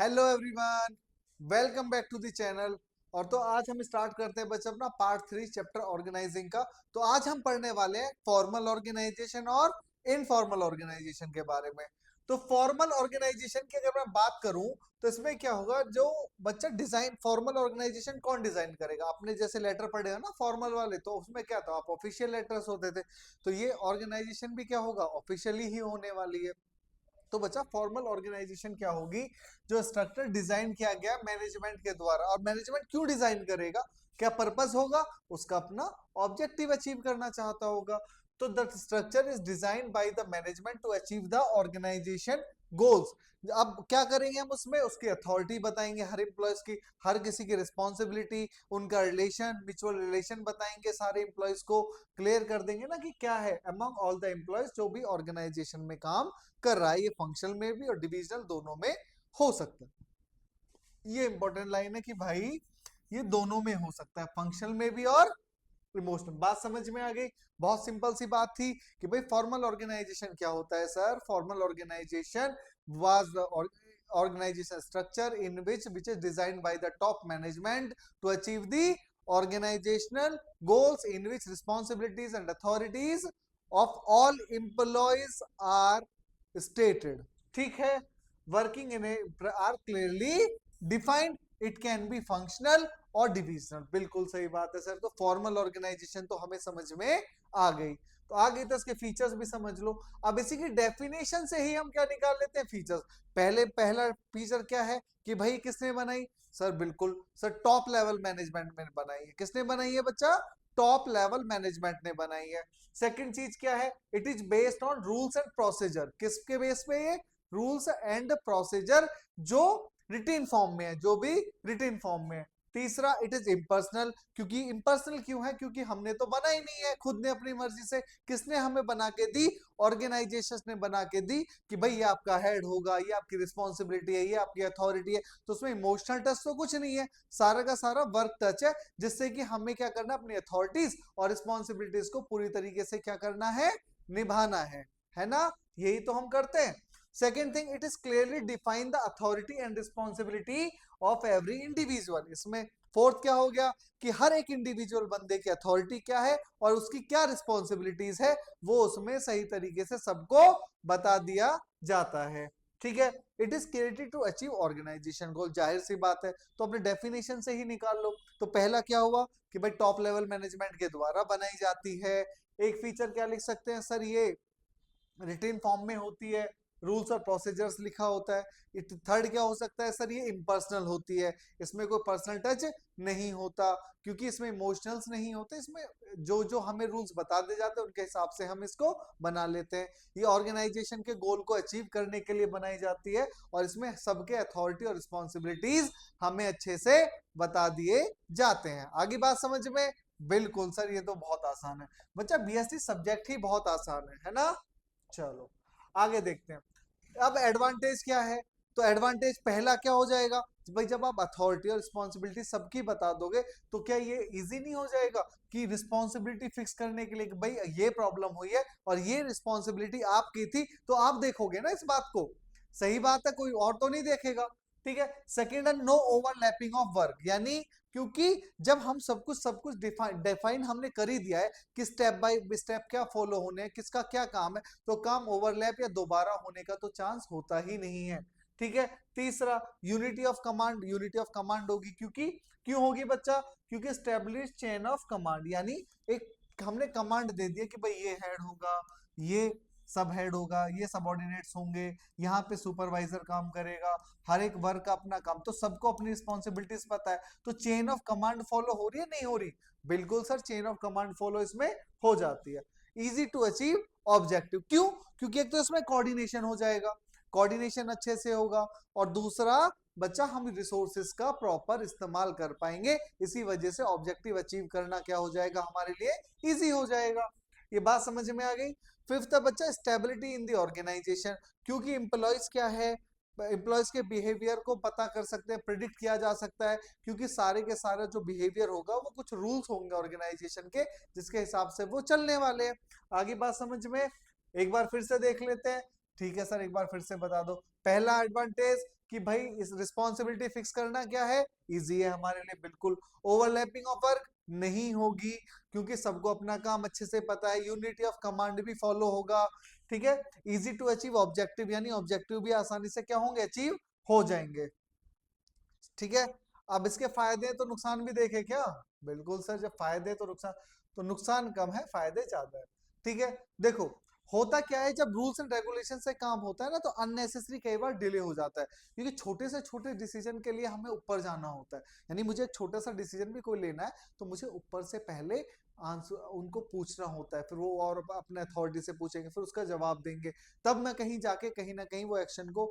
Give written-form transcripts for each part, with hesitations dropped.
Hello everyone, welcome back to the channel. और तो आज हम स्टार्ट करते हैं बच्चे अपना पार्ट 3 चैप्टर ऑर्गेनाइजिंग का। तो आज हम पढ़ने वाले हैं फॉर्मल ऑर्गेनाइजेशन और इनफॉर्मल ऑर्गेनाइजेशन के बारे में। तो फॉर्मल ऑर्गेनाइजेशन की अगर मैं बात करूं तो इसमें क्या होगा, जो बच्चा डिजाइन फॉर्मल ऑर्गेनाइजेशन कौन डिजाइन करेगा। आपने जैसे लेटर पढ़े हैं ना फॉर्मल वाले, तो उसमें क्या था, आप ऑफिशियल लेटर्स होते थे। तो ये ऑर्गेनाइजेशन भी क्या होगा, ऑफिशियली ही होने वाली है। तो बच्चा फॉर्मल ऑर्गेनाइजेशन क्या होगी, जो स्ट्रक्चर डिजाइन किया गया मैनेजमेंट के द्वारा। और मैनेजमेंट क्यों डिजाइन करेगा, क्या पर्पस होगा, उसका अपना ऑब्जेक्टिव अचीव करना चाहता होगा। तो the structure is design by the management to achieve the organisation goals. अब क्या करेंगे हम उसमें, उसकी अथॉरिटी बताएंगे हर एम्प्लॉयज की, हर किसी की रिस्पॉन्सिबिलिटी, उनका रिलेशन, म्यूचुअल रिलेशन बताएंगे सारे एम्प्लॉयज को। क्लियर कर देंगे ना कि क्या है अमंग ऑल द एम्प्लॉयज जो भी ऑर्गेनाइजेशन में काम कर रहा है। ये फंक्शनल में भी और डिविजनल दोनों में हो सकता है। ये इंपॉर्टेंट लाइन है कि भाई ये दोनों में हो सकता है, फंक्शनल में भी और इमोशनल। बात समझ में आ गई। बहुत सिंपल सी बात थी कि भाई फॉर्मल ऑर्गेनाइजेशन क्या होता है sir. Formal organisation was organization structure in which is designed by the top management to achieve the organizational goals in which responsibilities and authorities of all employees are stated। ठीक है, working in are clearly defined, it can be functional और divisional. बिल्कुल सही बात है sir. तो formal organisation तो हमें समझ में आ गई। तो आ गई तो इसके फीचर्स भी समझ लो। अब इसी की डेफिनेशन से ही हम क्या निकाल लेते हैं, फीचर्स। पहला फीचर क्या है कि भाई किसने बनाई, सर बिल्कुल सर टॉप लेवल मैनेजमेंट में बनाई है। किसने बनाई है बच्चा, टॉप लेवल मैनेजमेंट ने बनाई है। सेकंड चीज क्या है, it is based on rules and procedure. किसके बेस पे ये, रूल्स एंड प्रोसीजर जो रिटेन फॉर्म में है, जो भी रिटेन फॉर्म में है। तीसरा, इट इज इम्पर्सनल। क्योंकि इम्पर्सनल क्यों है, क्योंकि हमने तो बना ही नहीं है खुद ने अपनी मर्जी से। किसने हमें बना के दी, ऑर्गेनाइजेशन ने बना के दी कि भाई ये आपका हेड होगा, ये आपकी रिस्पॉन्सिबिलिटी है, ये आपकी अथॉरिटी है। तो उसमें इमोशनल टच तो कुछ नहीं है, सारा का सारा वर्क टच है, जिससे कि हमें क्या करना है, अपनी अथॉरिटीज और रिस्पॉन्सिबिलिटीज को पूरी तरीके से क्या करना है, निभाना है ना। यही तो हम करते हैं। Second thing, it is clearly define the authority and responsibility of every individual. इसमें फोर्थ क्या हो गया कि हर एक इंडिविजुअल बंदे की अथॉरिटी क्या है और उसकी क्या रिस्पॉन्सिबिलिटीज है, वो उसमें सही तरीके से सबको बता दिया जाता है। ठीक है, it is created to achieve organisation goal. जाहिर सी बात है, तो अपने डेफिनेशन से ही निकाल लो। तो पहला क्या हुआ कि भाई टॉप लेवल मैनेजमेंट के द्वारा बनाई जाती है। एक फीचर क्या लिख सकते हैं सर, ये रिटेन फॉर्म में होती है, रूल्स और प्रोसीजर्स लिखा होता है। थर्ड क्या हो सकता है सर, ये इम्पर्सनल होती है, इसमें कोई पर्सनल टच नहीं होता, क्योंकि इसमें इमोशनल्स नहीं होते। इसमें जो जो हमें रूल्स बता दे जाते हैं उनके हिसाब से हम इसको बना लेते हैं। ये ऑर्गेनाइजेशन के गोल को अचीव करने के लिए बनाई जाती है, और इसमें सबके अथॉरिटी और रिस्पॉन्सिबिलिटीज हमें अच्छे से बता दिए जाते हैं। आगे बात समझ में। बिल्कुल सर, ये तो बहुत आसान है बच्चा, बीएससी सब्जेक्ट ही बहुत आसान है ना। चलो आगे देखते हैं। अब एडवांटेज क्या है, तो एडवांटेज पहला क्या हो जाएगा भाई, जब आप अथॉरिटी और रिस्पॉन्सिबिलिटी सबकी बता दोगे तो क्या ये इजी नहीं हो जाएगा कि रिस्पॉन्सिबिलिटी फिक्स करने के लिए कि भाई ये प्रॉब्लम हुई है और ये रिस्पॉन्सिबिलिटी आपकी थी, तो आप देखोगे ना इस बात को। सही बात है, कोई और तो नहीं देखेगा। ठीक है, सेकेंड है नो ओवरलैपिंग ऑफ वर्क। यानी क्योंकि जब हम सब कुछ डिफाइन हमने कर ही दिया है कि स्टेप बाय स्टेप क्या फॉलो होने हैं, किसका क्या काम है, तो काम ओवरलैप या दोबारा होने का तो चांस होता ही नहीं है। ठीक है, तीसरा unity of command. Unity of command होगी क्योंकि, क्यों होगी बच्चा, क्योंकि स्टेब्लिश चेन ऑफ कमांड। यानी एक हमने कमांड दे दिया कि भाई ये हेड होगा, ये सब हेड होगा, ये सबऑर्डिनेट्स होंगे, यहाँ पे सुपरवाइजर काम करेगा, हर एक वर्क का अपना काम, तो सबको अपनी रिस्पॉन्सिबिलिटीज पता है। तो चेन ऑफ कमांड फॉलो हो रही है, नहीं हो रही, बिल्कुल sir chain of command follow इसमें हो जाती है। इजी टू अचीव ऑब्जेक्टिव, क्यों, क्योंकि एक तो इसमें कोऑर्डिनेशन हो जाएगा, कोऑर्डिनेशन अच्छे से होगा, और दूसरा बच्चा हम रिसोर्सेस का प्रॉपर इस्तेमाल कर पाएंगे। इसी वजह से ऑब्जेक्टिव अचीव करना क्या हो जाएगा हमारे लिए, इजी हो जाएगा। ये बात समझ में आ गई। फिफ्थ है बच्चा स्टेबिलिटी इन द ऑर्गेनाइजेशन। क्योंकि एम्प्लॉयज क्या है, एम्प्लॉयज के बिहेवियर को पता कर सकते हैं, प्रिडिक्ट किया जा सकता है, क्योंकि सारे के सारे जो बिहेवियर होगा वो कुछ रूल्स होंगे ऑर्गेनाइजेशन के, जिसके हिसाब से वो चलने वाले हैं। आगे बात समझ में, एक बार फिर से देख लेते हैं। ठीक है सर, एक बार फिर से बता दो। पहला एडवांटेज कि भाई इस रिस्पॉन्सिबिलिटी फिक्स करना क्या है, इजी है हमारे लिए बिल्कुल। ओवरलैपिंग ऑफ वर्क नहीं होगी क्योंकि सबको अपना काम अच्छे से पता है, यूनिटी ऑफ कमांड भी फॉलो होगा, ठीक है। इजी टू अचीव ऑब्जेक्टिव, यानी ऑब्जेक्टिव भी आसानी से क्या होंगे, अचीव हो जाएंगे, ठीक है। अब इसके फायदे तो नुकसान भी देखे क्या, बिल्कुल सर, जब फायदे तो नुकसान, तो नुकसान कम है फायदे ज्यादा है, ठीक है। देखो होता क्या है, जब रूल्स एंड रेगुलेशन से काम होता है ना, तो अननेसेसरी कई बार डिले हो जाता है, क्योंकि छोटे से छोटे डिसीजन के लिए हमें ऊपर जाना होता है। यानी मुझे एक छोटा सा डिसीजन भी कोई लेना है तो मुझे ऊपर से पहले आंसर उनको पूछना होता है, फिर वो और अपने अथॉरिटी से पूछेंगे, फिर उसका जवाब देंगे, तब मैं कहीं जाके कहीं ना कहीं वो एक्शन को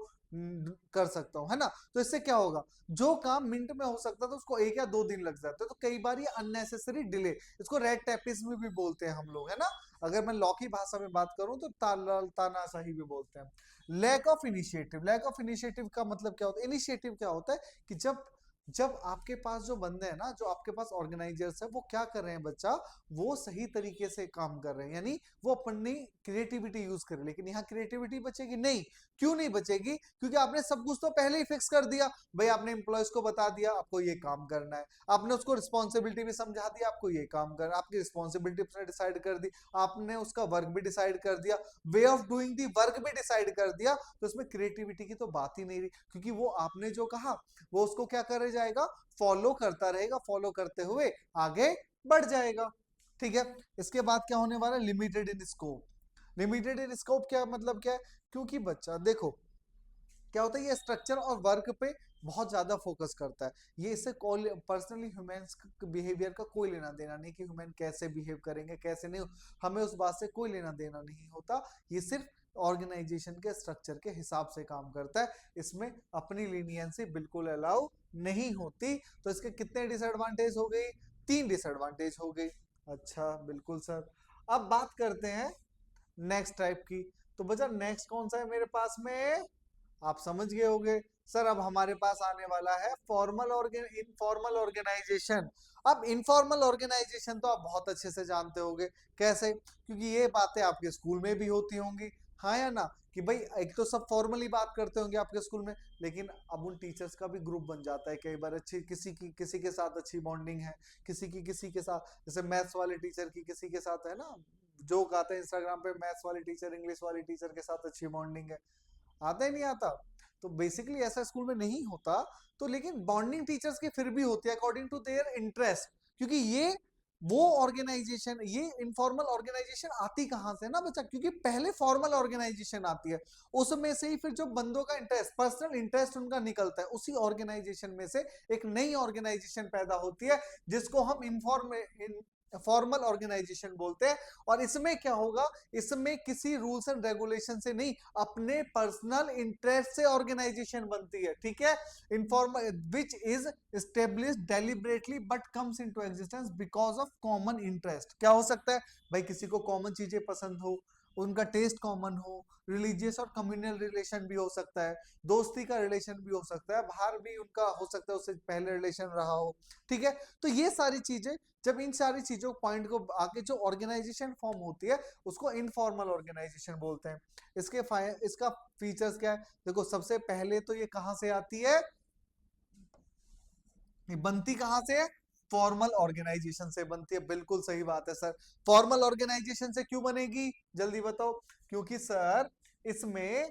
कर सकता हूँ, है ना। तो इससे क्या होगा, जो काम मिनट में हो सकता था उसको 1 या 2 दिन लग जाते हैं, तो कई बार ये अननेसेसरी डिले, इसको रेड टेपिज्म भी बोलते हैं हम लोग, है ना। अगर मैं लॉ की भाषा में बात करूं तो तानाशाही भी बोलते हैं। Lack of initiative, lack of initiative का मतलब क्या होता है, इनिशिएटिव क्या होता है कि जब जब आपके पास जो बंदे हैं ना, जो आपके पास ऑर्गेनाइजर्स है, वो क्या कर रहे हैं बच्चा, वो सही तरीके से काम कर रहे हैं, यानी वो अपनी क्रिएटिविटी यूज कर रहे हैं, लेकिन यहाँ क्रिएटिविटी बचेगी नहीं। क्यों नहीं बचेगी, क्योंकि आपने सब कुछ तो पहले ही फिक्स कर दिया। भाई आपने एम्प्लॉयज को बता दिया आपको ये काम करना है, आपने उसको रिस्पॉन्सिबिलिटी भी समझा दिया, आपको ये काम करना, आपकी रिस्पॉन्सिबिलिटी उसने डिसाइड कर दी, आपने उसका वर्क भी डिसाइड कर दिया, way of doing the work भी डिसाइड कर दिया, तो उसमें क्रिएटिविटी की तो बात ही नहीं रही, क्योंकि वो आपने जो कहा वो उसको क्या करे जाएगा, फॉलो करता रहेगा, फॉलो करते हुए आगे बढ़ जाएगा, ठीक है। इसके बाद क्या होने वाला है, limited in scope. Limited in scope क्या मतलब क्या है, क्योंकि बच्चा देखो क्या होता है, ये स्ट्रक्चर और वर्क पे बहुत ज्यादा फोकस करता है, ये इससे पर्सनली ह्यूमंस बिहेवियर का कोई लेना देना नहीं, कि ह्यूमन कैसे बिहेव करेंगे कैसे नहीं, हमें उस बात से कोई लेना देना नहीं होता। ये सिर्फ ऑर्गेनाइजेशन के स्ट्रक्चर के हिसाब से काम करता है, इसमें अपनी लीनियंसी बिल्कुल अलाउ नहीं होती। तो इसके कितने डिसएडवांटेज हो गई, 3 डिसएडवांटेज हो गई। अच्छा बिल्कुल सर। अब बात करते हैं नेक्स्ट टाइप की। तो बचा नेक्स्ट कौन सा है मेरे पास में, आप समझ गए होंगे सर, अब हमारे पास आने वाला है फॉर्मल इनफॉर्मल ऑर्गेनाइजेशन। अब इनफॉर्मल ऑर्गेनाइजेशन तो आप बहुत अच्छे से जानते होंगे, कैसे, क्योंकि ये बातें आपके स्कूल में भी होती होंगी, हाँ या ना, कि भाई एक तो सब फॉर्मली बात करते होंगे आपके स्कूल में, लेकिन अब उन टीचर्स का भी ग्रुप बन जाता है कई बार, अच्छी किसी के साथ अच्छी बॉन्डिंग है, किसी के साथ, जैसे मैथ्स वाले टीचर की किसी के साथ है ना, जोक आते हैं इंस्टाग्राम पे, मैथ्स वाली टीचर इंग्लिश वाली टीचर के साथ अच्छी बॉन्डिंग है, आता ही नहीं आता। तो बेसिकली ऐसा स्कूल में नहीं होता, तो लेकिन बॉन्डिंग टीचर्स की फिर भी होती है अकॉर्डिंग टू देयर इंटरेस्ट, क्योंकि ये वो ऑर्गेनाइजेशन, ये इनफॉर्मल ऑर्गेनाइजेशन आती कहां से ना बच्चा, क्योंकि पहले फॉर्मल ऑर्गेनाइजेशन आती है, उसमें से ही फिर जो बंदों का इंटरेस्ट, पर्सनल इंटरेस्ट उनका निकलता है, उसी ऑर्गेनाइजेशन में से एक नई ऑर्गेनाइजेशन पैदा होती है, जिसको हम फॉर्मल ऑर्गेनाइजेशन बोलते हैं। और इसमें क्या होगा, इसमें किसी रूल्स एंड रेगुलेशन से नहीं, अपने पर्सनल इंटरेस्ट से ऑर्गेनाइजेशन बनती है, ठीक है। Informal which is established deliberately but comes into existence because of common interest। क्या हो सकता है भाई, किसी को कॉमन चीजें पसंद हो, उनका टेस्ट कॉमन हो, रिलीजियस और कम्युनल रिलेशन भी हो सकता है, दोस्ती का रिलेशन भी हो सकता है, बाहर भी उनका हो सकता है उससे पहले रिलेशन रहा हो, ठीक है। तो ये सारी चीजें, जब इन सारी चीजों पॉइंट को आके जो ऑर्गेनाइजेशन फॉर्म होती है उसको इनफॉर्मल ऑर्गेनाइजेशन बोलते हैं। इसका फीचर्स क्या है, देखो सबसे पहले तो ये कहां से आती है, ये बनती कहां से है, फॉर्मल ऑर्गेनाइजेशन से बनती है, बिल्कुल सही बात है सर। फॉर्मल ऑर्गेनाइजेशन से क्यों बनेगी, जल्दी बताओ, क्योंकि सर इसमें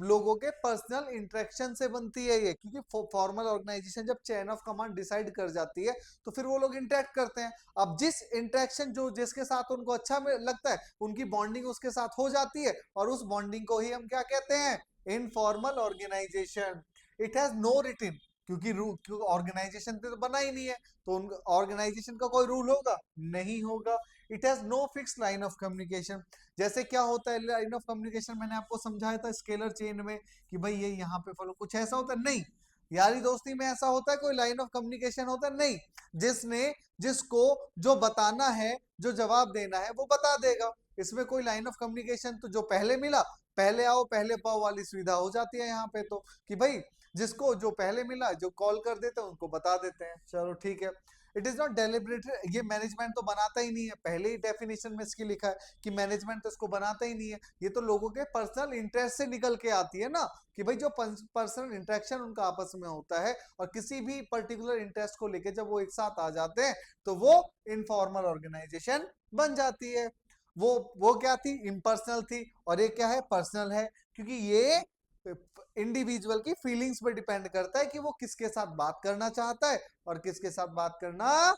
लोगों के पर्सनल इंटरेक्शन से बनती है ये, क्योंकि फॉर्मल ऑर्गेनाइजेशन जब चेन ऑफ कमांड डिसाइड कर जाती है तो फिर वो लोग इंटरेक्ट करते हैं। अब जिस इंटरेक्शन जो जिसके साथ उनको अच्छा लगता है, उनकी बॉन्डिंग उसके साथ हो जाती है, और उस बॉन्डिंग को ही हम क्या कहते हैं, informal organisation. It has no written, क्योंकि ऑर्गेनाइजेशन तो बना ही नहीं है, तो ऑर्गेनाइजेशन का कोई रूल होगा, नहीं होगा। It has no fix line of communication. जैसे क्या होता है लाइन ऑफ कम्युनिकेशन, मैंने आपको समझाया था स्केलर चेन में, कि भाई ये यहाँ पे फॉलो, कुछ ऐसा होता है नहीं। यारी दोस्ती में ऐसा होता है कोई लाइन ऑफ कम्युनिकेशन होता है नहीं, जिसको जो बताना है, जो जवाब देना है वो बता देगा, इसमें कोई लाइन ऑफ कम्युनिकेशन, तो जो पहले मिला पहले आओ पहले पाओ वाली सुविधा हो जाती है यहाँ पे, तो कि भाई जिसको जो पहले मिला जो कॉल कर देते हैं उनको बता देते हैं, चलो ठीक है। It is not deliberate. ये मैनेजमेंट तो बनाता ही नहीं है, पहले ही डेफिनेशन में इसकी लिखा है कि मैनेजमेंट तो इसको बनाता ही नहीं है। ये तो लोगों के पर्सनल इंटरेस्ट से निकल के आती है ना, कि भाई जो पर्सनल इंटरेक्शन उनका आपस में होता है और किसी भी पर्टिकुलर इंटरेस्ट को लेके जब वो एक साथ आ जाते हैं तो वो इनफॉर्मल ऑर्गेनाइजेशन बन जाती है। वो क्या थी, इम्पर्सनल थी, और ये क्या है, पर्सनल है, क्योंकि ये इंडिविजुअल की फीलिंग्स पे डिपेंड करता है कि वो किसके साथ बात करना चाहता है और किसके साथ बात करना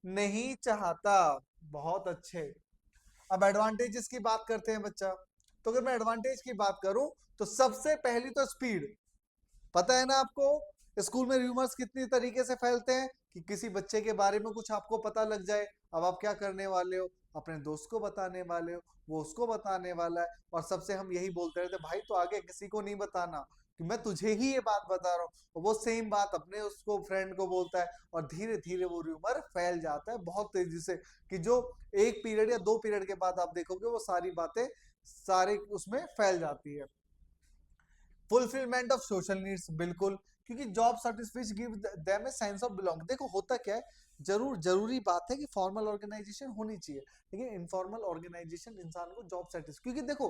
नहीं चाहता। बहुत अच्छे। अब एडवांटेजेस की बात करते हैं बच्चा। तो अगर मैं एडवांटेज की बात करूं तो सबसे पहली तो स्पीड। पता है ना आपको, स्कूल में र्यूमर्स कितनी तरीके से फैलते हैं कि किसी बच्चे के बारे में कुछ आपको पता लग जाए, अब आप क्या करने वाले हो, अपने दोस्त को बताने वाले हो, वो उसको बताने वाला है, और सबसे हम यही बोलते रहते भाई तो आगे किसी को नहीं बताना, कि मैं तुझे ही ये बात बता रहा हूँ, और वो सेम बात अपने उसको फ्रेंड को बोलता है, और धीरे धीरे वो र्यूमर फैल जाता है बहुत तेजी से, कि जो एक पीरियड या 2 पीरियड के बाद आप देखोगे वो सारी बातें सारे उसमें फैल जाती है। फुलफिलमेंट ऑफ सोशल नीड्स, बिल्कुल, क्योंकि job certificate give them a sense of belong. देखो होता क्या है, जरूरी बात है कि फॉर्मल ऑर्गेनाइजेशन होनी चाहिए, लेकिन इनफॉर्मल ऑर्गेनाइजेशन इंसान को जॉब सर्टिफिकेट, क्योंकि देखो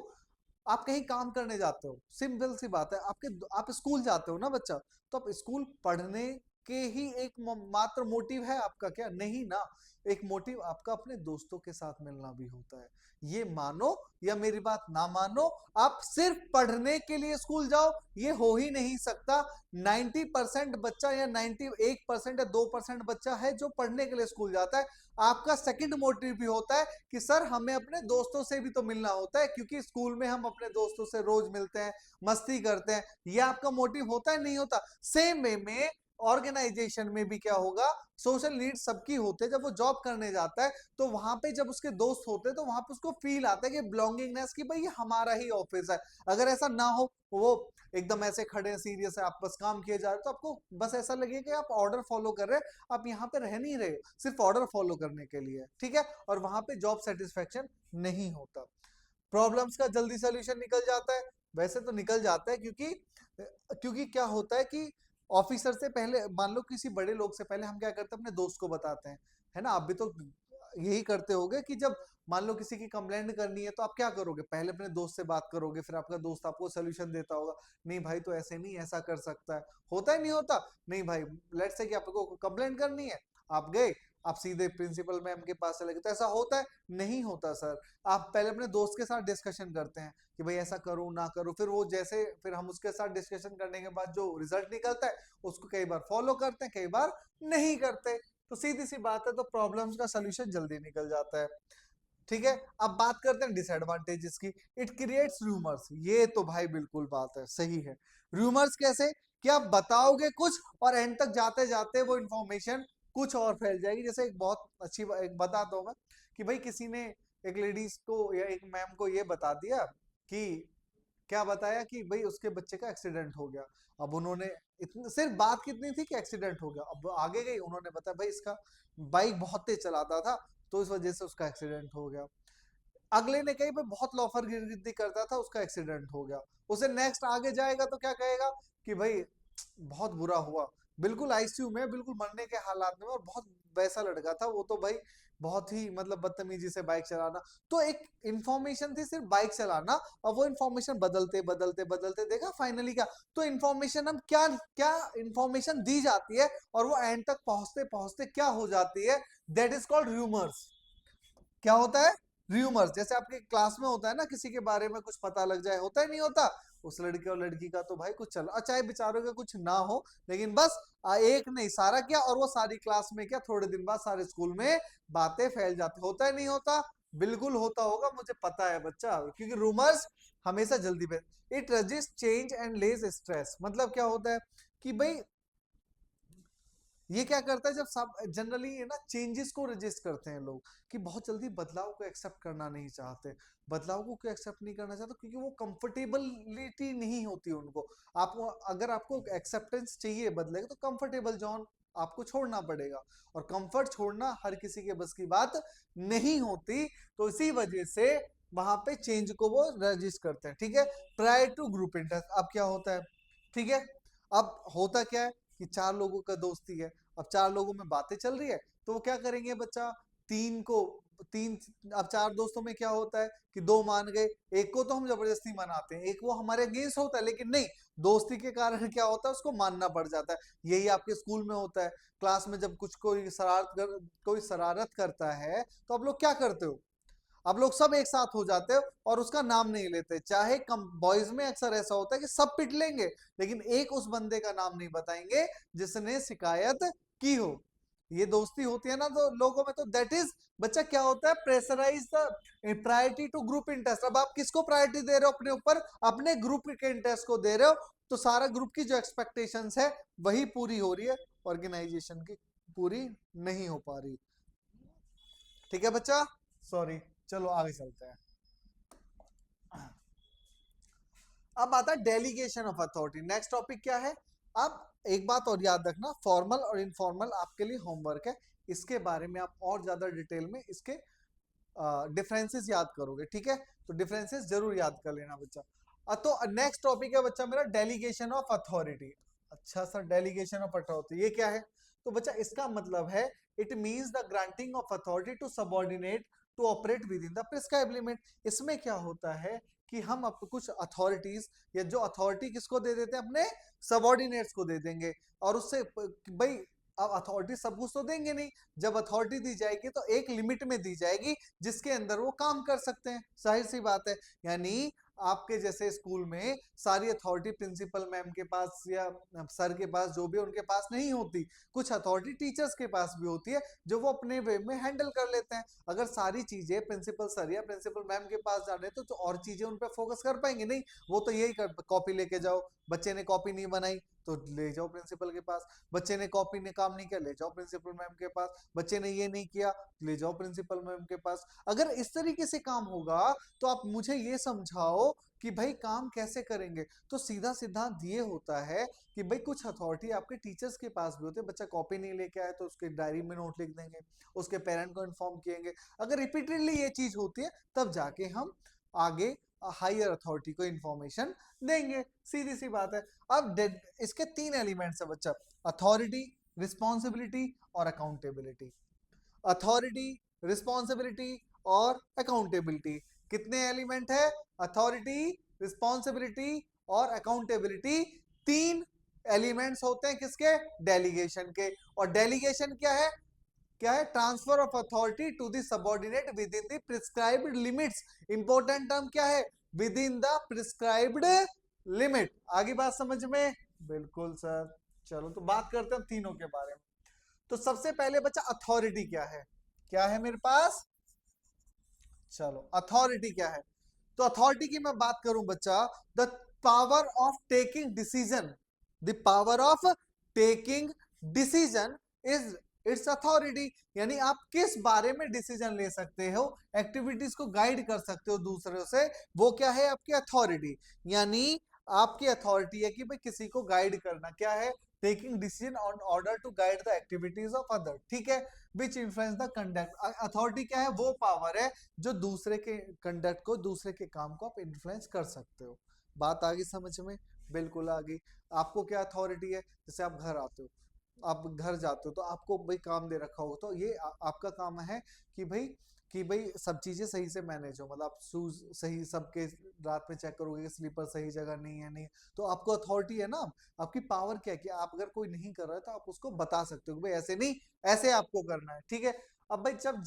आप कहीं काम करने जाते हो, सिंपल सी बात है, आप स्कूल जाते हो ना बच्चा, तो आप स्कूल पढ़ने के ही एक मात्र मोटिव है आपका क्या, नहीं ना। एक मोटिव आपका अपने दोस्तों के साथ मिलना भी होता है। ये मानो या मेरी बात ना मानो, आप सिर्फ पढ़ने के लिए स्कूल जाओ, ये हो ही नहीं सकता। 90% बच्चा या 91% या 2% बच्चा है जो पढ़ने के लिए स्कूल जाता है। आपका सेकंड मोटिव भी होता है कि सर हमें अपने दोस्तों से भी तो मिलना होता है, क्योंकि स्कूल में हम अपने दोस्तों से रोज मिलते हैं, मस्ती करते हैं। ये आपका मोटिव होता है, नहीं होता। सेम वे में ऑर्गेनाइजेशन में भी क्या होगा, सोशल नीड सबकी होते हैं। जब वो जॉब करने जाता है तो वहां पे जब उसके दोस्त होते हैं तो वहां पे उसको फील आता है कि बिलोंगिंगनेस, कि भाई ये हमारा ही ऑफिस है। अगर ऐसा ना हो, वो एकदम ऐसे खड़े सीरियस है, आप बस काम किए जा रहे हो, तो आपको बस ऐसा लगे कि आप ऑर्डर फॉलो कर रहे हैं, आप यहाँ पे रह नहीं रहे, सिर्फ ऑर्डर फॉलो करने के लिए, ठीक है, और वहां पे जॉब सेटिस्फेक्शन नहीं होता। प्रॉब्लम्स का जल्दी सोल्यूशन निकल जाता है, वैसे तो निकल जाता है, क्योंकि क्योंकि क्या होता है कि ऑफिसर से पहले, मान लो किसी बड़े लोग से पहले हम क्या करते हैं, अपने दोस्त को बताते हैं, है ना। आप भी तो यही करते होगे कि जब मान लो किसी की कंप्लेंट करनी है तो आप क्या करोगे, पहले अपने दोस्त से बात करोगे, फिर आपका दोस्त आपको सोल्यूशन देता होगा, नहीं भाई तो ऐसे नहीं, ऐसा कर सकता है, होता है नहीं होता, नहीं भाई लेट्स से कि आपको कंप्लेंट करनी है, आप गए, आप सीधे प्रिंसिपल मैम के पास चले गए, तो ऐसा होता है, नहीं होता सर। आप पहले अपने दोस्त के साथ डिस्कशन करते हैं कि भाई ऐसा करूं ना करूं, फिर वो जैसे, फिर हम उसके साथ डिस्कशन करने के बाद जो रिजल्ट निकलता है उसको कई बार फॉलो करते हैं, कई बार नहीं करते। तो सीधी सी बात है, तो प्रॉब्लम्स का सोल्यूशन जल्दी निकल जाता है, ठीक है। अब बात करते हैं डिसएडवांटेजेस की। इट क्रिएट्स रूमर्स, ये तो भाई बिल्कुल बात है, सही है। रूमर्स कैसे, कि आप बताओगे कुछ और एंड तक जाते जाते वो इंफॉर्मेशन कुछ और फैल जाएगी। जैसे एक बहुत अच्छी एक बताता हूँ मैं, कि भाई किसी ने एक लेडीज को या एक मैम को ये बता दिया कि, क्या बताया कि भाई उसके बच्चे का एक्सीडेंट हो गया। अब उन्होंने इतनी सिर्फ बात कितनी थी कि एक्सीडेंट हो गया, अब आगे गई, उन्होंने बताया भाई इसका बाइक बहुत तेज चलाता था तो इस वजह से उसका एक्सीडेंट हो गया। अगले ने कहीं पे बहुत लॉफर गिरगिर्दी करता था, उसका एक्सीडेंट हो गया। उसे नेक्स्ट आगे जाएगा तो क्या कहेगा कि भाई बहुत बुरा हुआ, बिल्कुल आईसीयू में, बिल्कुल मरने के हालात में, और बहुत वैसा लड़का था वो तो भाई, बहुत ही मतलब बदतमीजी से बाइक चलाना। तो एक इंफॉर्मेशन थी सिर्फ बाइक चलाना, और वो इंफॉर्मेशन बदलते बदलते बदलते देखा फाइनली क्या, तो इंफॉर्मेशन हम क्या क्या इंफॉर्मेशन दी जाती है, और वो एंड तक पहुंचते पहुंचते क्या हो जाती है, दैट इज कॉल्ड र्यूमर्स। क्या होता है, र्यूमर्स। जैसे आपके क्लास में होता है ना, किसी के बारे में कुछ पता लग जाए, होता है नहीं होता, उस लड़के और लड़की का तो भाई कुछ चल, और चाहे बेचारों का कुछ ना हो, लेकिन बस एक नहीं सारा क्या, और वो सारी क्लास में क्या, थोड़े दिन बाद सारे स्कूल में बातें फैल जाती, होता है नहीं होता, बिल्कुल होता होगा, मुझे पता है बच्चा, क्योंकि रूमर्स हमेशा जल्दी पे। It resist change and lays stress, मतलब क्या होता है कि भाई ये क्या करता है, जब सब जनरली ये ना चेंजेस को रजिस्ट करते हैं लोग, कि बहुत जल्दी बदलाव को एक्सेप्ट करना नहीं चाहते। बदलाव को क्यों एक्सेप्ट नहीं करना चाहते, क्योंकि वो कंफर्टेबिलिटी नहीं होती उनको। आपको अगर आपको एक्सेप्टेंस चाहिए बदलेगा तो कंफर्टेबल जोन आपको छोड़ना पड़ेगा, और कंफर्ट छोड़ना हर किसी के बस की बात नहीं होती। तो इसी वजह से वहां पे चेंज को वो रजिस्ट करते हैं, ठीक है। प्रायर टू ग्रुप इंटरेस्ट, अब क्या होता है, ठीक है, अब होता क्या है कि चार लोगों का दोस्ती है, अब चार लोगों में बातें चल रही है, तो वो क्या करेंगे बच्चा, तीन को तीन, अब चार दोस्तों में क्या होता है कि दो मान गए, एक को तो हम जबरदस्ती मनाते हैं, एक वो हमारे अगेंस्ट होता है, लेकिन नहीं, दोस्ती के कारण क्या होता है उसको मानना पड़ जाता है। यही आपके स्कूल में होता है, क्लास में जब कुछ कोई शरारत करता है तो आप लोग क्या करते हो, आप लोग सब एक साथ हो जाते हो और उसका नाम नहीं लेते। चाहे कम बॉयज में अक्सर ऐसा होता है कि सब पिट लेंगे, लेकिन एक उस बंदे का नाम नहीं बताएंगे जिसने शिकायत की हो। ये दोस्ती होती है ना तो लोगों में, तो दैट इज बच्चा क्या होता है, pressurise the priority to group interest. अब आप किसको प्रायोरिटी दे रहे हो अपने ऊपर, अपने ग्रुप के इंटरेस्ट को दे रहे हो, तो सारा ग्रुप की जो एक्सपेक्टेशंस है वही पूरी हो रही है, ऑर्गेनाइजेशन की पूरी नहीं हो पा रही। ठीक है बच्चा, सॉरी, चलो आगे चलते हैं। अब आता है delegation of authority. Next topic क्या है, अब एक बात और याद रखना, फॉर्मल और इनफॉर्मल आपके लिए होमवर्क है, इसके बारे में आप और ज्यादा डिटेल में इसके डिफरेंसेस याद करोगे, ठीक है, तो डिफरेंसेस जरूर याद कर लेना बच्चा। तो नेक्स्ट टॉपिक है बच्चा मेरा डेलीगेशन ऑफ अथॉरिटी। अच्छा सर, डेलीगेशन ऑफ अथॉरिटी ये क्या है, तो बच्चा इसका मतलब है it means the granting of authority to subordinate to operate within the prescribed limit. इसमें क्या होता है कि हम अब कुछ अथॉरिटीज, या जो अथॉरिटी किसको दे देते हैं, अपने सबऑर्डिनेट्स को दे देंगे, और उससे भाई अब अथॉरिटी सब कुछ तो देंगे नहीं, जब अथॉरिटी दी जाएगी तो एक लिमिट में दी जाएगी जिसके अंदर वो काम कर सकते हैं, जाहिर सी बात है। यानी आपके जैसे स्कूल में सारी अथॉरिटी प्रिंसिपल मैम के पास या सर के पास जो भी उनके पास नहीं होती, कुछ अथॉरिटी टीचर्स के पास भी होती है जो वो अपने वे में हैंडल कर लेते हैं। अगर सारी चीजें प्रिंसिपल सर या प्रिंसिपल मैम के पास जा रहे तो और चीजें उन पर फोकस कर पाएंगे नहीं, वो तो यही कर, कॉपी लेके जाओ, बच्चे ने कॉपी नहीं बनाई तो ले जाओ प्रिंसिपल के पास, बच्चे ने कॉपी ने काम नहीं किया ले जाओ प्रिंसिपल मैम के पास, बच्चे ने ये नहीं किया ले जाओ प्रिंसिपल मैम के पास। अगर इस तरीके से काम होगा तो आप मुझे ये समझाओ कि भाई काम कैसे करेंगे। तो सीधा सिद्धांत ये होता है कि भाई कुछ अथॉरिटी आपके टीचर्स के पास भी होते हैं, बच्चा कॉपी नहीं लेके आए तो उसके डायरी में नोट लिख देंगे, उसके पेरेंट को इन्फॉर्म किएंगे। अगर रिपीटेडली ये चीज होती है तब जाके हम आगे हायर अथॉरिटी को इंफॉर्मेशन देंगे, सीधी सी बात है। अब इसके तीन एलिमेंट्स है बच्चा, अथॉरिटी, रिस्पॉन्सिबिलिटी और अकाउंटेबिलिटी। अथॉरिटी, रिस्पॉन्सिबिलिटी और अकाउंटेबिलिटी, कितने एलिमेंट है, अथॉरिटी, रिस्पॉन्सिबिलिटी और अकाउंटेबिलिटी, तीन एलिमेंट्स होते हैं किसके, डेलीगेशन के। और डेलीगेशन क्या है, क्या है, transfer of authority to the subordinate within the prescribed limits. Important term क्या है, within the prescribed limit. आगे बात समझ में, बिल्कुल सर। चलो तो बात करते हैं तीनों के बारे में। तो सबसे पहले बच्चा अथॉरिटी क्या है, क्या है मेरे पास, चलो अथॉरिटी क्या है। तो अथॉरिटी की मैं बात करूं बच्चा, the power of taking decision, the power of taking decision is it's authority. यानी आप किस बारे में डिसीजन ले सकते हो, एक्टिविटीज को गाइड कर सकते हो दूसरों से, वो क्या है आपकी अथॉरिटी। यानी आपकी अथॉरिटी है कि भाई किसी को गाइड करना, क्या है, taking decision on order to guide the activities of other, ठीक है, which influence the conduct. Authority क्या है, वो पावर है जो दूसरे के कंडक्ट को, दूसरे के काम को आप इन्फ्लुएंस कर सकते हो। बात आ गई समझ में, बिल्कुल आ गई। आपको क्या अथॉरिटी है, जैसे आप घर आते हो, आप घर जाते हो तो आपको भाई काम दे रखा हो, तो ये आपका काम है कि भाई सब चीजें सही से मैनेज हो, मतलब आप शूज सही सबके रात में चेक करोगे कि स्लीपर सही जगह नहीं है, नहीं, तो आपको अथॉरिटी है ना। आपकी पावर क्या है कि आप अगर कोई नहीं कर रहा है तो आप उसको बता सकते हो कि भाई ऐसे नहीं, ऐसे आपको करना है, ठीक है। अब भाई जब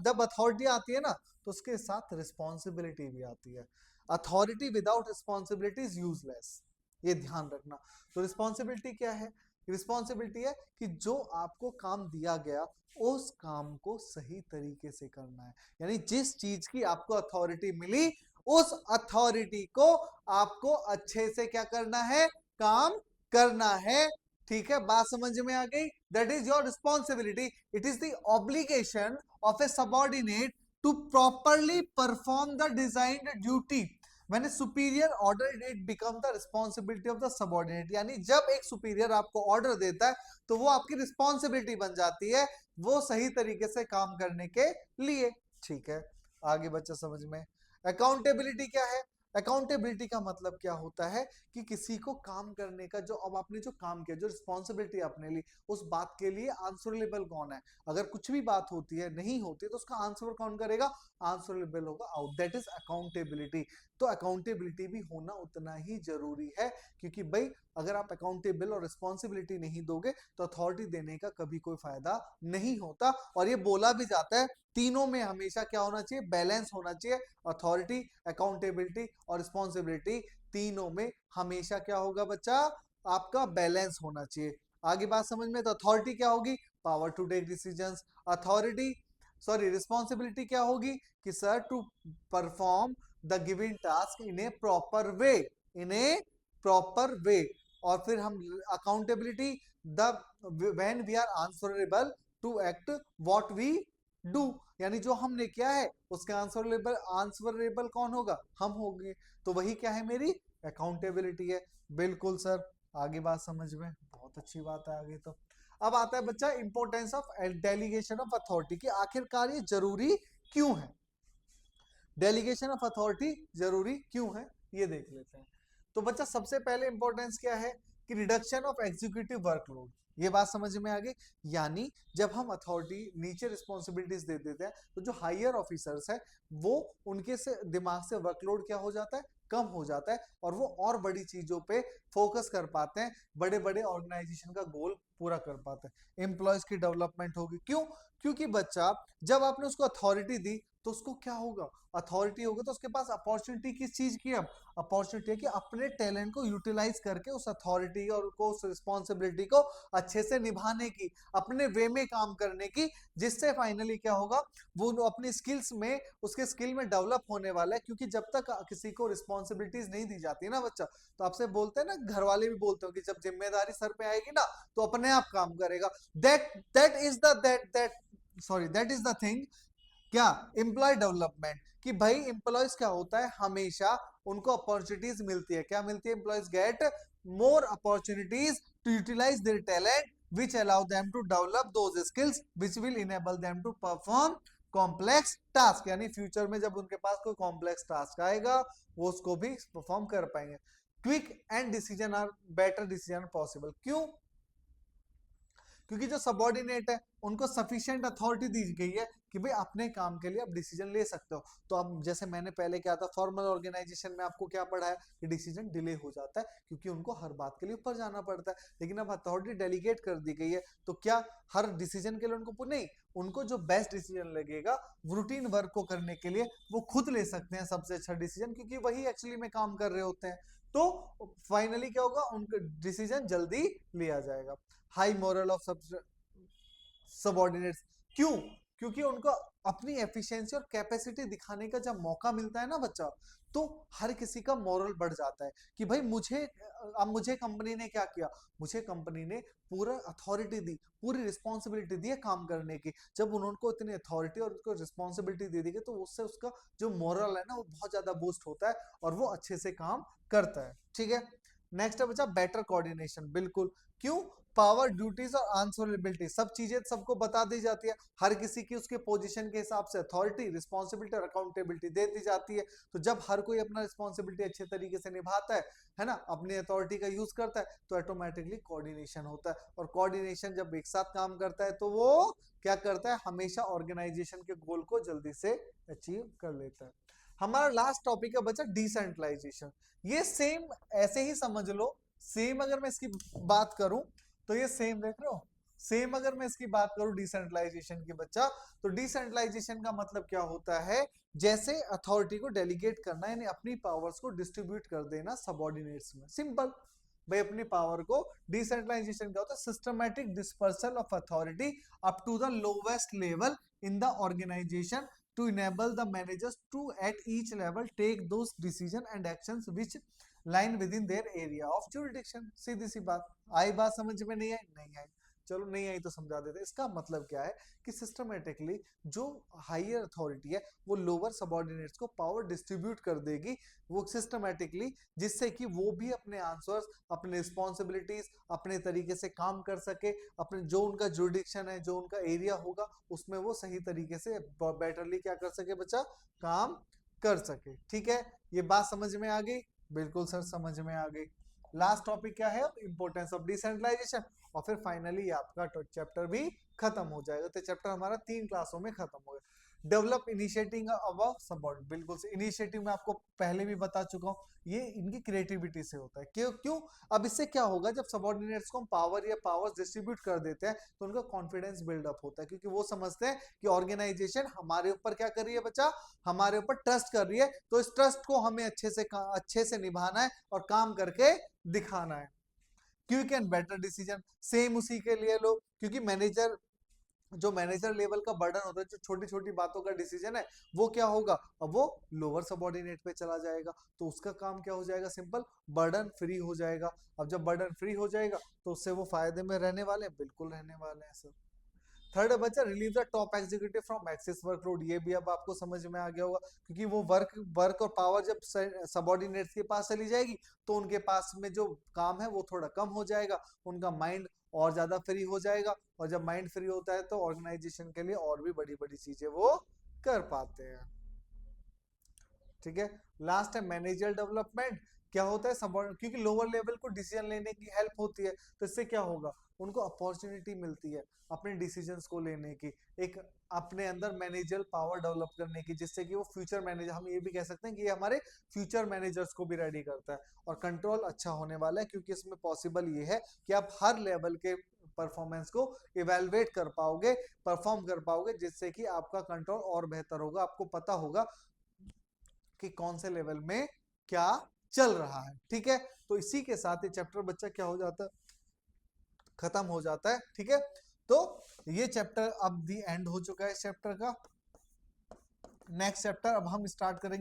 जब अथॉरिटी आती है ना तो उसके साथ रिस्पॉन्सिबिलिटी भी आती है। Authority without responsibility is useless, ये ध्यान रखना। तो रिस्पॉन्सिबिलिटी क्या है, रिस्पॉन्सिबिलिटी है कि जो आपको काम दिया गया उस काम को सही तरीके से करना है। यानी जिस चीज की आपको अथॉरिटी मिली उस अथॉरिटी को आपको अच्छे से क्या करना है, काम करना है, ठीक है, बात समझ में आ गई। That is your responsibility, it is the obligation of a subordinate to properly perform the designed duty when a superior order it become the responsibility of the subordinate. यानी जब एक सुपीरियर आपको ऑर्डर देता है तो वो आपकी रिस्पॉन्सिबिलिटी बन जाती है वो सही तरीके से काम करने के लिए, ठीक है। आगे बच्चा समझ में, अकाउंटेबिलिटी क्या है, अकाउंटेबिलिटी का मतलब क्या होता है कि किसी को काम करने का, जो अब आपने जो काम किया, जो रिस्पॉन्सिबिलिटी आपने ली, उस बात के लिए आंसरेबल कौन है। अगर कुछ भी बात होती है, नहीं होती, तो उसका आंसर कौन करेगा, आंसरेबल होगा आउट, दैट इज अकाउंटेबिलिटी। तो अकाउंटेबिलिटी भी होना उतना ही जरूरी है, क्योंकि भाई अगर आप अकाउंटेबल और रिस्पॉन्सिबिलिटी नहीं दोगे तो अथॉरिटी देने का कभी कोई फायदा नहीं होता। और ये बोला भी जाता है तीनों में हमेशा क्या होना चाहिए, बैलेंस होना चाहिए। अथॉरिटी, अकाउंटेबिलिटी और रिस्पॉन्सिबिलिटी, तीनों में हमेशा क्या होगा बच्चा, आपका बैलेंस होना चाहिए। आगे बात समझ में, तो अथॉरिटी क्या होगी, power to take decisions. Authority sorry responsibility क्या होगी कि sir to perform the given task in a proper way, in a proper way. और फिर हम accountability, the when we are answerable to act what we do, यानी जो हमने किया है उसके आंसरेबल कौन होगा, हम होंगे। तो वही क्या है, मेरी अकाउंटेबिलिटी है। बिल्कुल सर, आगे बात समझ में, बहुत अच्छी बात है। आगे तो अब आता है बच्चा importance of delegation of authority, कि आखिरकार ये जरूरी क्यों है, डेलीगेशन ऑफ अथॉरिटी जरूरी क्यों है, ये देख लेते हैं। तो बच्चा सबसे पहले इंपॉर्टेंस क्या है कि रिडक्शन ऑफ एग्जीक्यूटिव वर्कलोड, ये बात समझ में आ गई। यानी जब हम अथॉरिटी नीचे रिस्पॉन्सिबिलिटीज दे देते हैं तो जो हायर ऑफिसर्स है वो, उनके से दिमाग से वर्कलोड क्या हो जाता है, कम हो जाता है, और वो और बड़ी चीजों पे फोकस कर पाते हैं, बड़े बड़े ऑर्गेनाइजेशन का गोल पूरा कर पाते हैं। एम्प्लॉयज की डेवलपमेंट होगी, क्यों, क्योंकि बच्चा जब आपने उसको अथॉरिटी दी तो उसको क्या होगा, अथॉरिटी होगा तो उसके पास अपॉर्चुनिटी किस चीज की है, अपॉर्चुनिटी है कि अपने टैलेंट को यूटिलाइज करके उस अथॉरिटी और को उस रिस्पॉन्सिबिलिटी को अच्छे से निभाने की, अपने वे में काम करने की, जिससे फाइनली क्या होगा, वो अपनी स्किल्स में, उसके स्किल में डेवलप होने वाला है। क्योंकि जब तक किसी को रिस्पॉन्सिबिलिटीज नहीं दी जाती ना बच्चा, तो आपसे बोलते हैं ना, घर वाले भी बोलते हो कि जब जिम्मेदारी सर पे आएगी ना तो अपने आप काम करेगा। दैट इज द थिंग, क्या, एम्प्लॉय डेवलपमेंट, कि भाई एम्प्लॉयज क्या होता है, हमेशा उनको अपॉर्चुनिटीज मिलती है, क्या मिलती है, employees get more opportunities to utilise their talent which allow them to develop those skills which will enable them to perform complex task, यानी फ्यूचर में जब उनके पास कोई कॉम्प्लेक्स टास्क आएगा वो उसको भी परफॉर्म कर पाएंगे। Quick and decision are better decision possible, क्यों, क्योंकि जो सबॉर्डिनेट है उनको सफिशिएंट अथॉरिटी दी गई है कि भाई अपने काम के लिए आप डिसीजन ले सकते हो। तो अब जैसे मैंने पहले क्या था, फॉर्मल ऑर्गेनाइजेशन में आपको क्या पढ़ा है कि डिसीजन डिले हो जाता है क्योंकि उनको हर बात के लिए ऊपर जाना पड़ता है। लेकिन अब अथॉरिटी डेलीगेट कर दी गई है तो क्या हर डिसीजन के लिए उनको नहीं, उनको जो बेस्ट डिसीजन लगेगा रूटीन वर्क को करने के लिए वो खुद ले सकते हैं सबसे अच्छा डिसीजन, क्योंकि वही एक्चुअली में काम कर रहे होते हैं। तो फाइनली क्या होगा, उनका डिसीजन जल्दी लिया जाएगा। हाई मोरल ऑफ सबॉर्डिनेट्स, क्यों, क्योंकि उनको अपनी एफिशिएंसी और कैपेसिटी दिखाने का जब मौका मिलता है ना बच्चा, तो हर किसी का मोरल बढ़ जाता है कि भाई मुझे, अब मुझे कंपनी ने क्या किया, मुझे कंपनी ने पूरा अथॉरिटी दी, पूरी रिस्पॉन्सिबिलिटी दी है काम करने की। जब उनको इतनी अथॉरिटी और उसको रिस्पॉन्सिबिलिटी दे दी गई तो उससे उसका जो मोरल है ना वो बहुत ज्यादा बूस्ट होता है और वो अच्छे से काम करता है। ठीक है, नेक्स्ट है बच्चा बेटर कोऑर्डिनेशन, बिल्कुल, क्यों, पावर, ड्यूटीज और आंसरेबिलिटी, सब चीजें सबको बता दी जाती है, हर किसी की उसके पोजीशन के हिसाब से अथॉरिटी, रिस्पॉन्सिबिलिटी और अकाउंटेबिलिटी दे दी जाती है। तो जब हर कोई अपना रिस्पॉन्सिबिलिटी अच्छे तरीके से निभाता है ना, अपनी अथॉरिटी का यूज करता है, तो ऑटोमेटिकली कोऑर्डिनेशन होता है। और कोऑर्डिनेशन जब एक साथ काम करता है तो वो क्या करता है, हमेशा ऑर्गेनाइजेशन के गोल को जल्दी से अचीव कर लेता है। हमारा लास्ट टॉपिक है बच्चा डिसेंट्रलाइजेशन। ये सेम ऐसे ही समझ लो, सेम अगर मैं इसकी बात करूं तो ये सेम देख रहे हो, सेम अगर मैं इसकी बात करूं डिसेंट्रलाइजेशन की बच्चा, तो डिसेंट्रलाइजेशन का मतलब क्या होता है, जैसे अथॉरिटी को डेलीगेट करना, यानी अपनी पावर्स को डिस्ट्रीब्यूट कर देना सबऑर्डिनेट्स में, सिंपल भाई अपनी पावर को। डिसेंट्रलाइजेशन क्या होता है, systematic dispersal of authority up to the lowest level in the organisation to enable the managers to at each level take those decision and actions which line within their area of jurisdiction। सीधी सी बात, आई बात समझ में, नहीं आई, नहीं आई, चलो नहीं आई तो समझा देते। इसका मतलब क्या है कि सिस्टमेटिकली जो हायर अथॉरिटी है वो लोअर सबऑर्डिनेट्स को पावर डिस्ट्रीब्यूट कर देगी, वो सिस्टमेटिकली, जिससे कि वो भी अपने आंसर्स, अपने रिस्पॉन्सिबिलिटीज अपने तरीके से काम कर सके, अपने जो उनका जुरिडिक्शन है, जो उनका एरिया होगा उसमें वो सही तरीके से बेटरली क्या कर सके बच्चा, काम कर सके। ठीक है, ये बात समझ में आ गई? बिल्कुल सर, समझ में आ गई। लास्ट टॉपिक क्या है? Importance of decentralisation. और फिर फाइनली आपका चैप्टर भी खत्म हो जाएगा। तो चैप्टर हमारा 3 क्लासों में खत्म हो गया। डेवलप इनिशिएटिंग अबव सबऑर्डिनेट, बिल्कुल से इनिशिएटिव मैं आपको पहले भी बता चुका हूँ, ये इनकी क्रिएटिविटी से होता है। क्यों क्यों? अब इससे क्या होगा, जब सबऑर्डिनेट्स को हम पावर या पावर्स डिस्ट्रीब्यूट कर देते हैं तो उनका कॉन्फिडेंस बिल्डअप होता है, क्योंकि वो समझते हैं कि ऑर्गेनाइजेशन हमारे ऊपर क्या कर रही है बच्चा, हमारे ऊपर ट्रस्ट कर रही है, तो इस ट्रस्ट को हमें अच्छे से निभाना है और काम करके दिखाना है। Quick and better decision, same उसी के लिए लो, क्योंकि मैनेजर लेवल का बर्डन होता है, जो छोटी छोटी बातों का डिसीजन है वो क्या होगा, अब वो लोअर सबऑर्डिनेट पे चला जाएगा, तो उसका काम क्या हो जाएगा, सिंपल, बर्डन फ्री हो जाएगा। अब जब बर्डन फ्री हो जाएगा तो उससे वो फायदे में रहने वाले हैं, बिल्कुल रहने वाले हैं सर। थर्ड है बच्चा, relieve the top executive from excess workload. ये भी अब आपको समझ में आ गया होगा, क्योंकि वो वर्क और पावर जब सबऑर्डिनेट्स के पास चली जाएगी तो उनके पास में जो काम है वो थोड़ा कम हो जाएगा, उनका माइंड और ज्यादा फ्री हो जाएगा, और जब माइंड फ्री होता है तो ऑर्गेनाइजेशन के लिए और भी बड़ी बड़ी चीजें वो कर पाते हैं। ठीक है, लास्ट है मैनेजर डेवलपमेंट। क्या होता है, सब क्योंकि लोअर लेवल को डिसीजन लेने की हेल्प होती है, तो इससे क्या होगा, उनको अपॉर्चुनिटी मिलती है अपने डिसीजंस को लेने की, एक अपने अंदर मैनेजर पावर डेवलप करने की, जिससे कि वो फ्यूचर मैनेजर, हम ये भी कह सकते हैं कि ये हमारे फ्यूचर मैनेजर्स को भी रेडी करता है। और कंट्रोल अच्छा होने वाला है, क्योंकि इसमें पॉसिबल ये है कि आप हर लेवल के परफॉर्मेंस को इवेलुएट कर पाओगे, परफॉर्म कर पाओगे, जिससे कि आपका कंट्रोल और बेहतर होगा, आपको पता होगा कि कौन से लेवल में क्या चल रहा है। ठीक है, तो इसी के साथ ये चैप्टर बच्चा क्या हो जाता है, खत्म हो जाता है। ठीक है, तो ये चैप्टर अब दी एंड हो चुका है इस चैप्टर का। नेक्स्ट चैप्टर अब हम स्टार्ट करेंगे